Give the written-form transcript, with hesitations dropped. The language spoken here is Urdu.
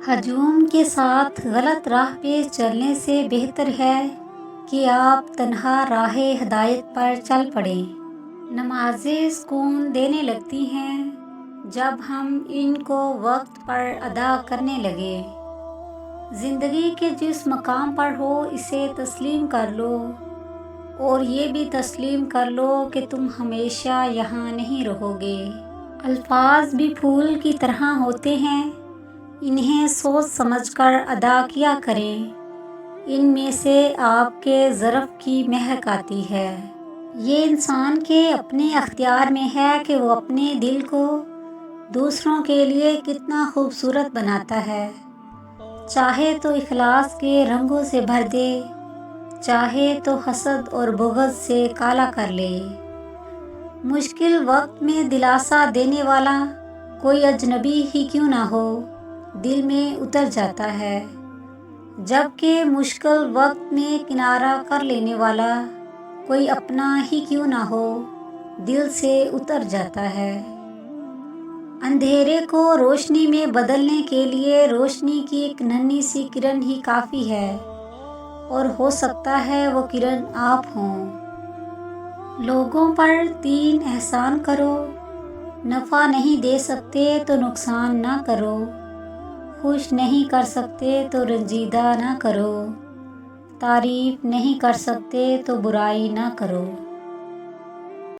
ہجوم کے ساتھ غلط راہ پہ چلنے سے بہتر ہے کہ آپ تنہا راہ ہدایت پر چل پڑیں۔ نمازیں سکون دینے لگتی ہیں جب ہم ان کو وقت پر ادا کرنے لگیں۔ زندگی کے جس مقام پر ہو اسے تسلیم کر لو، اور یہ بھی تسلیم کر لو کہ تم ہمیشہ یہاں نہیں رہو گے۔ الفاظ بھی پھول کی طرح ہوتے ہیں، انہیں سوچ سمجھ کر ادا کیا کریں، ان میں سے آپ کے ظرف کی مہک آتی ہے۔ یہ انسان کے اپنے اختیار میں ہے کہ وہ اپنے دل کو دوسروں کے لیے کتنا خوبصورت بناتا ہے، چاہے تو اخلاص کے رنگوں سے بھر دے، چاہے تو حسد اور بغض سے کالا کر لے۔ مشکل وقت میں دلاسا دینے والا کوئی اجنبی ہی کیوں نہ ہو، دل میں اتر جاتا ہے، جبکہ مشکل وقت میں کنارہ کر لینے والا کوئی اپنا ہی کیوں نہ ہو، دل سے اتر جاتا ہے۔ اندھیرے کو روشنی میں بدلنے کے لیے روشنی کی ایک ننھی سی کرن ہی کافی ہے، اور ہو سکتا ہے وہ کرن آپ ہوں۔ لوگوں پر 3 احسان کرو، نفع نہیں دے سکتے تو نقصان نہ کرو، خوش نہیں کر سکتے تو رنجیدہ نہ کرو، تعریف نہیں کر سکتے تو برائی نہ کرو۔